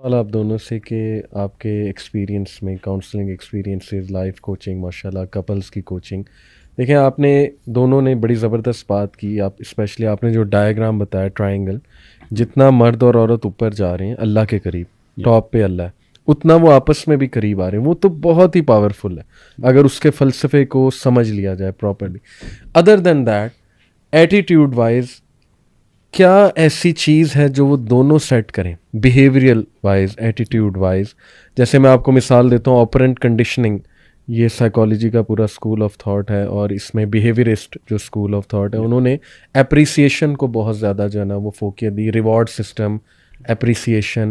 سوال آپ دونوں سے کہ آپ کے ایکسپیرینس میں کاؤنسلنگ ایکسپیرینسز، لائف کوچنگ، ماشاء اللہ کپلز کی کوچنگ، دیکھیں آپ نے دونوں نے بڑی زبردست بات کی. آپ اسپیشلی آپ نے جو ڈائیگرام بتایا ٹرائنگل، جتنا مرد اور عورت اوپر جا رہے ہیں اللہ کے قریب، ٹاپ پہ اللہ ہے، اتنا وہ آپس میں بھی قریب آ رہے ہیں. وہ تو بہت ہی پاورفل ہے اگر اس کے فلسفے کو سمجھ لیا جائے properly. Other than that, attitude wise کیا ایسی چیز ہے جو وہ دونوں سیٹ کریں بیہیویئرل وائز، ایٹیٹیوڈ وائز؟ جیسے میں آپ کو مثال دیتا ہوں، آپرینٹ کنڈیشننگ، یہ سائیکالوجی کا پورا اسکول آف تھاٹ ہے، اور اس میں بیہیویئرسٹ جو اسکول آف تھاٹ ہے انہوں نے اپریسیشن کو بہت زیادہ جو ہے نا وہ فوکس دی، ریوارڈ سسٹم، اپریسیشن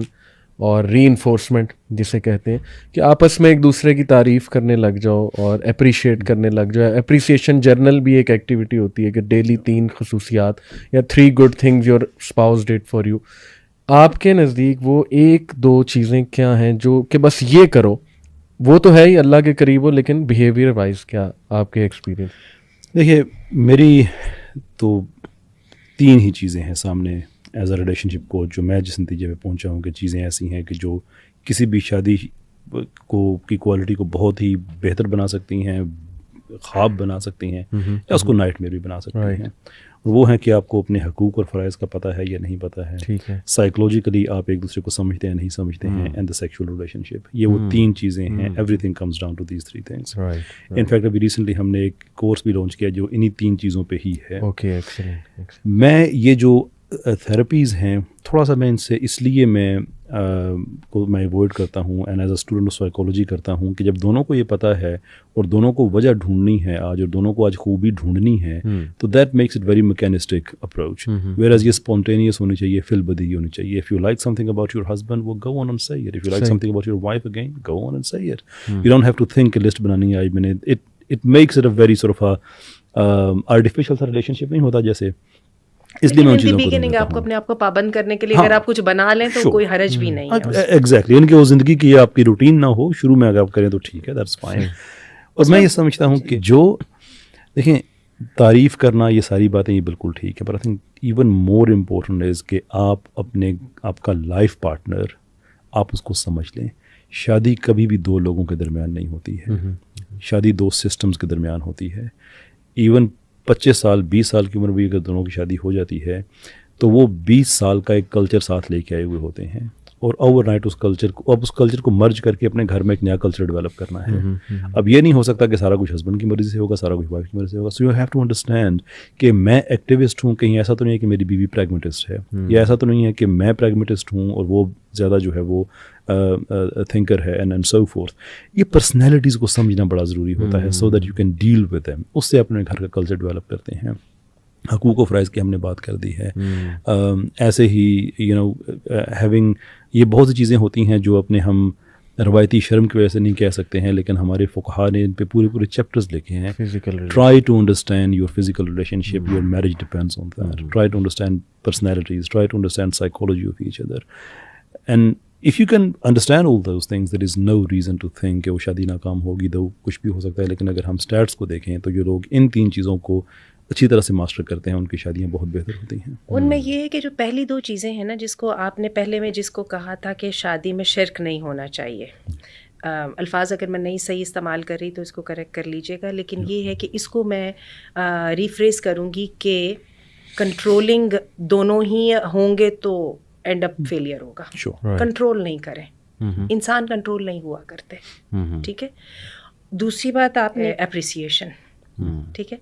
اور ری انفورسمنٹ جسے کہتے ہیں کہ آپس میں ایک دوسرے کی تعریف کرنے لگ جاؤ اور اپریشیٹ کرنے لگ جاؤ. اپریسیشن جرنل بھی ایک ایکٹیویٹی ہوتی ہے کہ ڈیلی 3 خصوصیات یا 3 good things your spouse did for you. آپ کے نزدیک وہ 1-2 چیزیں کیا ہیں جو کہ بس یہ کرو، وہ تو ہے ہی اللہ کے قریب ہو، لیکن بیہیویئر وائز کیا آپ کے ایکسپیرینس؟ دیکھیے میری تو 3 ہی چیزیں ہیں سامنے as a relation ship coach, جو میں جس نتیجے پہ پہنچا ہوں کہ چیزیں ایسی ہیں کہ جو کسی بھی شادی کی کوالٹی کو بہت ہی بہتر بنا سکتی ہیں، خواب بنا سکتی ہیں، یا اس کو نائٹ میں بھی بنا سکتی ہیں. وہ ہیں کہ آپ کو اپنے حقوق اور فرائض کا پتہ ہے یا نہیں پتہ ہے، سائیکولوجیکلی آپ ایک دوسرے کو سمجھتے ہیں نہیں سمجھتے ہیں، and the sexual relationship. یہ وہ 3 چیزیں ہیں. Everything comes down to these 3 things. In fact ابھی ریسنٹلی ہم نے ایک کورس بھی لانچ کیا جو انہی 3 چیزوں پہ ہی ہے. میں یہ جو تھراپیز ہیں تھوڑا سا میں ان سے اس لیے میں اوائڈ کرتا ہوں and as a student of psychology کرتا ہوں کہ جب دونوں کو یہ پتہ ہے اور دونوں کو وجہ ڈھونڈنی ہے آج، اور دونوں کو آج خوبی ڈھونڈنی ہے، تو that makes it very mechanistic approach. Whereas یہ اسپونٹینیس ہونی چاہیے، فل بدی ہونی چاہیے. If you like something about your husband, وہ go on and say it. If you like something about your wife, again go on and say it. You don't have to think کہ list بنانی ہے آج میں نے. It makes it a very sort of artificial سا relation شپ نہیں ہوتا جیسے. اس لیے میں ان چیزوں کو آپ کو اپنے آپ کو پابند کرنے کے لیے اگر آپ کچھ بنا لیں تو کوئی حرج بھی نہیں ہے. ایگزیکٹلی، ان کی وہ زندگی کی آپ کی روٹین نہ ہو، شروع میں اگر آپ کریں تو ٹھیک ہے، دیٹس فائن. اور میں یہ سمجھتا ہوں کہ جو دیکھیں تعریف کرنا یہ ساری باتیں یہ بالکل ٹھیک ہے، پر I think even more important is کہ آپ کا لائف پارٹنر آپ اس کو سمجھ لیں. شادی کبھی بھی 2 لوگوں کے درمیان نہیں ہوتی ہے، شادی 2 سسٹمز کے درمیان ہوتی ہے. ایون 25 سال 20 سال کی عمر بھی اگر دونوں کی شادی ہو جاتی ہے تو وہ 20 سال کا ایک کلچر ساتھ لے کے آئے ہوئے ہوتے ہیں، اور اوور نائٹ اس کلچر کو مرج کر کے اپنے گھر میں ایک نیا کلچر ڈیولپ کرنا ہے. اب یہ نہیں ہو سکتا کہ سارا کچھ ہسبینڈ کی مرضی سے ہوگا، سارا کچھ وائف کی مرضی سے ہوگا. So you have to understand کہ میں ایکٹیوسٹ ہوں، کہیں ایسا تو نہیں ہے کہ میری بیوی پریگمیٹسٹ ہے، یا ایسا تو نہیں ہے کہ میں پریگمیٹسٹ ہوں اور وہ زیادہ جو ہے وہ تھنکر ہے اینڈ سو فورتھ. یہ پرسنالٹیز کو سمجھنا بڑا ضروری ہوتا ہے so that you can deal with them. اس سے اپنے گھر کا کلچر ڈیولپ کرتے ہیں. حقوق و فرائض کی ہم نے بات کر دی ہے. ایسے ہی ہیونگ یہ بہت سی چیزیں ہوتی ہیں جو اپنے ہم روایتی شرم کی وجہ سے نہیں کہہ سکتے ہیں، لیکن ہمارے فقہا نے ان پہ پورے چیپٹرز لکھے ہیں. Try to understand your physical relationship, your marriage depends on that. Try to understand personalities, try to understand psychology of each other. And if you can understand all those things, there is no reason to think کہ وہ شادی ناکام ہوگی، تو کچھ بھی ہو سکتا ہے. لیکن اگر ہم سٹیٹس کو دیکھیں تو جو لوگ ان 3 چیزوں کو اچھی طرح سے ماسٹر کرتے ہیں ان کی شادیاں بہت بہتر ہوتی ہیں. ان میں یہ ہے کہ جو پہلی 2 چیزیں ہیں نا، جس کو آپ نے پہلے میں جس کو کہا تھا کہ شادی میں شرک نہیں ہونا چاہیے، الفاظ اگر میں نہیں صحیح استعمال کر رہی تو اس کو کریکٹ کر لیجیے گا، لیکن یہ ہے کہ اس کو میں ریفریز کروں گی کہ کنٹرولنگ دونوں ہی ہوں گے تو اینڈ اپ فیلئر ہوگا. کنٹرول نہیں کریں، انسان کنٹرول نہیں ہوا کرتے. ٹھیک ہے. دوسری بات آپ نے اپریسیشن، ٹھیک ہے،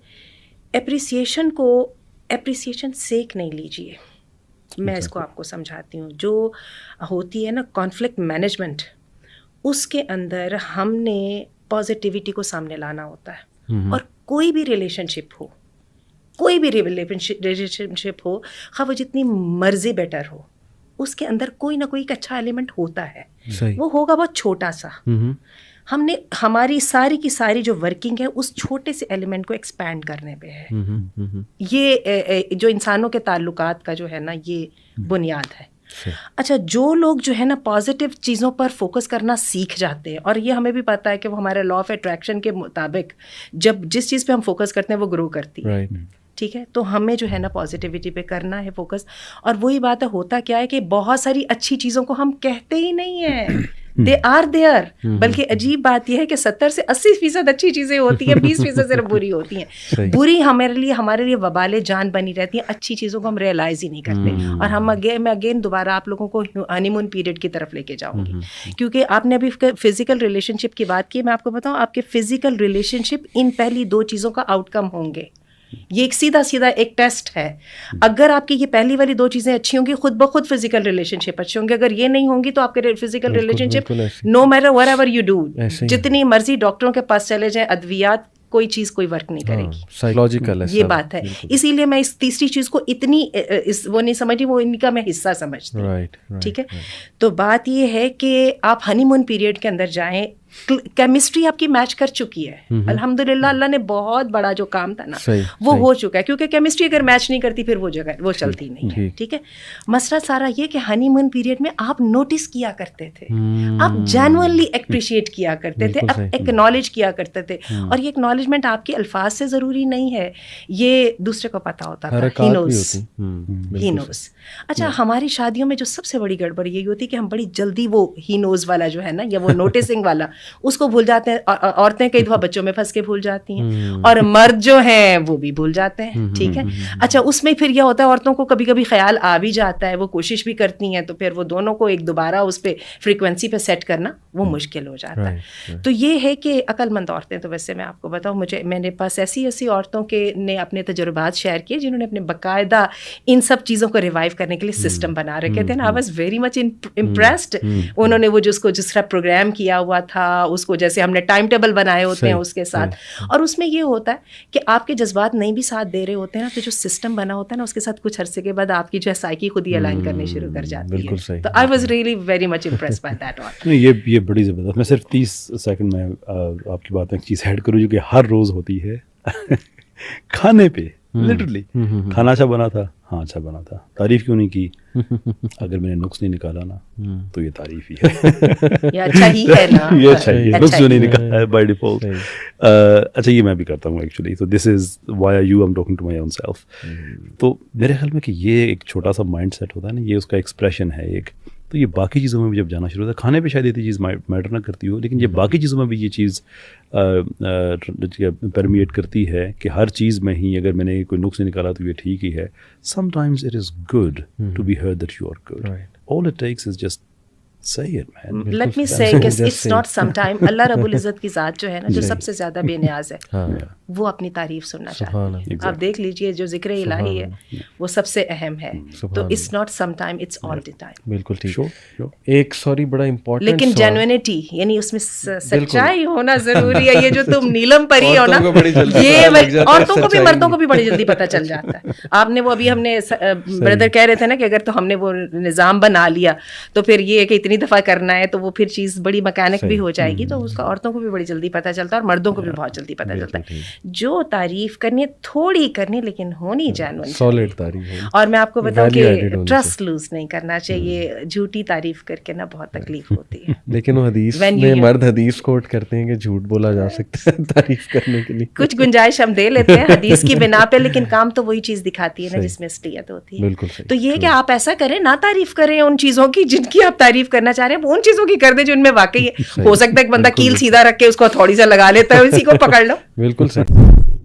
اپریسیشن سیک نہیں لیجیے. میں اس کو آپ کو سمجھاتی ہوں. جو ہوتی ہے نا کنفلکٹ مینجمنٹ، اس کے اندر ہم نے پازیٹیوٹی کو سامنے لانا ہوتا ہے. اور کوئی بھی ریلیشن شپ ہو، خواہ وہ جتنی مرضی بیٹر ہو، اس کے اندر کوئی نہ کوئی ایک اچھا ایلیمنٹ ہوتا ہے. وہ ہوگا بہت چھوٹا سا. ہم نے ہماری ساری کی ساری جو ورکنگ ہے اس چھوٹے سے ایلیمنٹ کو ایکسپینڈ کرنے پہ ہے. یہ جو انسانوں کے تعلقات کا جو ہے نا یہ بنیاد ہے. اچھا، جو لوگ جو ہے نا پازیٹیو چیزوں پر فوکس کرنا سیکھ جاتے ہیں، اور یہ ہمیں بھی پتہ ہے کہ وہ ہمارے لا آف اٹریکشن کے مطابق جب جس چیز پہ ہم فوکس کرتے ہیں وہ گرو کرتی ہے. ٹھیک ہے. تو ہمیں جو ہے نا پازیٹیوٹی پہ کرنا ہے فوکس. اور وہی بات ہے, ہوتا کیا ہے کہ بہت ساری اچھی چیزوں کو ہم کہتے ہی نہیں ہیں, دے آر دیئر. بلکہ عجیب بات یہ ہے کہ 70 سے 80% اچھی چیزیں ہوتی ہیں, 20% صرف بری ہوتی ہیں. بری ہمارے لیے وبال جان بنی رہتی ہیں, اچھی چیزوں کو ہم ریئلائز ہی نہیں کرتے. اور میں اگین دوبارہ آپ لوگوں کو ہنی مون پیریڈ کی طرف لے کے جاؤں گی, کیونکہ آپ نے ابھی فزیکل ریلیشن شپ کی بات کی. میں آپ کو بتاؤں, آپ کے فزیکل ریلیشن شپ ان پہلی 2 چیزوں کا آؤٹ کم ہوں گے. یہ ایک سیدھا ایک ٹیسٹ ہے. اگر آپ کی یہ پہلی والی 2 چیزیں اچھی ہوں گی, خود بخود فزیکل ریلیشن شپ اچھے ہوں گے. اگر یہ نہیں ہوں گی تو آپ کے physical relation ship no matter what ever you do, جتنی مرضی ڈاکٹروں کے پاس چلے جائیں, ادویات, کوئی چیز کوئی ورک نہیں کرے گی. سائیکولوجیکل یہ بات ہے. اسی لیے میں اس تیسری چیز کو اتنی وہ نہیں سمجھتی, وہ ان کا میں حصہ سمجھتی ہوں. ٹھیک ہے. تو بات یہ ہے کہ آپ ہنی مون پیریڈ کے اندر جائیں, کیمسٹری آپ کی میچ کر چکی ہے. الحمدللہ اللہ نے بہت بڑا جو کام تھا نا وہ ہو چکا ہے, کیونکہ کیمسٹری اگر میچ نہیں کرتی پھر وہ چلتی نہیں ہے. ٹھیک ہے. مسئلہ سارا یہ کہ ہنی مون پیریڈ میں آپ نوٹس کیا کرتے تھے, آپ جینوئنلی اپریشیٹ کیا کرتے تھے, آپ ایکنالج کیا کرتے تھے. اور یہ ایکنالجمنٹ آپ کے الفاظ سے ضروری نہیں ہے, یہ دوسرے کو پتا ہوتا تھا. ہی نوز. اچھا, ہماری شادیوں میں جو سب سے بڑی گڑبڑ یہی ہوتی ہے کہ ہم بڑی جلدی وہ ہی نوز والا جو ہے نا, یا وہ نوٹسنگ والا, اس کو بھول جاتے ہیں. عورتیں کئی دفعہ بچوں میں پھنس کے بھول جاتی ہیں, اور مرد جو ہیں وہ بھی بھول جاتے ہیں. ٹھیک ہے. اچھا, اس میں پھر یہ ہوتا ہے عورتوں کو کبھی کبھی خیال آ بھی جاتا ہے, وہ کوشش بھی کرتی ہیں, تو پھر وہ دونوں کو ایک دوبارہ اس پہ فریکوینسی پہ سیٹ کرنا وہ مشکل ہو جاتا ہے. تو یہ ہے کہ عقل مند عورتیں, تو ویسے میں آپ کو بتاؤں, میرے پاس ایسی عورتوں کے نے اپنے تجربات شیئر کیے جنہوں نے اپنے باقاعدہ ان سب چیزوں کو ریوائیو کرنے کے لیے سسٹم بنا رکھے تھے. I was very much impressed. انہوں نے وہ جس طرح پروگرام کیا ہوا تھا, اس کو جیسے ہم نے ٹائم ٹیبل بنائے ہوتے ہیں اس کے ساتھ, اور اس میں یہ ہوتا ہے کہ آپ کے جذبات نہیں بھی ساتھ دے رہے ہوتے ہیں نا, تو جو سسٹم بنا ہوتا ہے نا, اس کے ساتھ کچھ عرصے کے بعد آپ کی جو ہے سائیکی خود ہی الائن کرنے شروع کر جاتی ہے. تو I was really very much impressed by that all. یہ بڑی زبردست. میں صرف 30 سیکنڈ میں آپ کی بات میں ایک چیز ایڈ کروں جو کہ ہر روز ہوتی ہے. کھانے پہ لٹرلی کھانا اچھا بنا تھا, ہاں اچھا بنا تھا, تعریف کیوں نہیں کی؟ اگر میں نے نقص نہیں نکالا نا تو یہ تعریف ہی ہے. یہ اچھا ہی ہے نا, یہ اچھا ہی ہے, نقص جو نہیں نکالا ہے بائی ڈیفالٹ. اچھا, یہ میں بھی کرتا ہوں ایکچولی. تو this is why are you I'm talking to my own self. تو میرے خیال میں کہ یہ ایک چھوٹا سا مائنڈ سیٹ ہوتا ہے نا, یہ اس کا ایکسپریشن ہے ایک. تو یہ باقی چیزوں میں بھی جب جانا شروع ہوتا ہے, کھانے پہ شاید یہ چیز میٹر نہ کرتی ہو, لیکن یہ باقی چیزوں میں بھی یہ چیز پرمیٹ کرتی ہے کہ ہر چیز میں ہی اگر میں نے کوئی نقص نکالا تو یہ ٹھیک ہی ہے. Sometimes it is good to be heard that you are good. All it takes is just say it man. Let me say کہ it's not sometime. اللہ رب العزت کی ذات جو ہے نا, جو سب سے زیادہ بے نیاز ہے, وہ اپنی تعریف سننا چاہتی ہے. آپ دیکھ لیجئے جو ذکر الہی ہے وہ سب سے اہم ہے. تو it's not sometime, it's all the time. بالکل ٹھیک. ایک سوری بڑا امپورٹنٹ, لیکن جینوینٹی یعنی اس میں سچائی ہونا ضروری ہے. یہ جو تم نیلم پری ہو نا, یہ عورتوں کو بھی مردوں کو بھی بڑی جلدی پتہ چل جاتا ہے. آپ نے وہ ابھی ہم نے بردر کہہ رہے تھے نا کہ اگر تو ہم نے وہ نظام بنا لیا تو پھر یہ کہ دفعہ کرنا ہے تو وہ پھر چیز بڑی مکینک بھی ہو جائے گی. تو اس کا عورتوں کو بھی بڑی جلدی پتہ چلتا ہے اور مردوں کو بھی بہت جلدی پتہ چلتا ہے. جو تعریف کرنی ہے تھوڑی کرنی, لیکن ہونی جینوئن, سالڈ تعریف. اور میں آپ کو بتاؤں کہ ٹرسٹ لوز نہیں کرنا چاہیے. جھوٹی تعریف کر کے نا بہت تکلیف ہوتی ہے. لیکن وہ حدیث میں مرد حدیث کوٹ کرتے ہیں کہ جھوٹ بولا جا سکتا ہے تعریف کرنے کے لیے. کچھ گنجائش ہم دے لیتے ہیں حدیث کی بنا پہ, لیکن کام تو وہی چیز دکھاتی ہے نا جس میں اصلیت ہوتی ہے. بالکل. تو یہ کہ آپ ایسا کریں, نہ تعریف کریں ان چیزوں کی جن کی آپ تعریف کرنا چاہ رہے ہیں, ان چیزوں کی کر دیں جن میں واقعی ہو سکتا ہے کہ بندہ کیل سیدھا رکھ کے اس کو تھوڑی سا لگا لیتا ہے, اسی کو پکڑ لو. بالکل صحیح.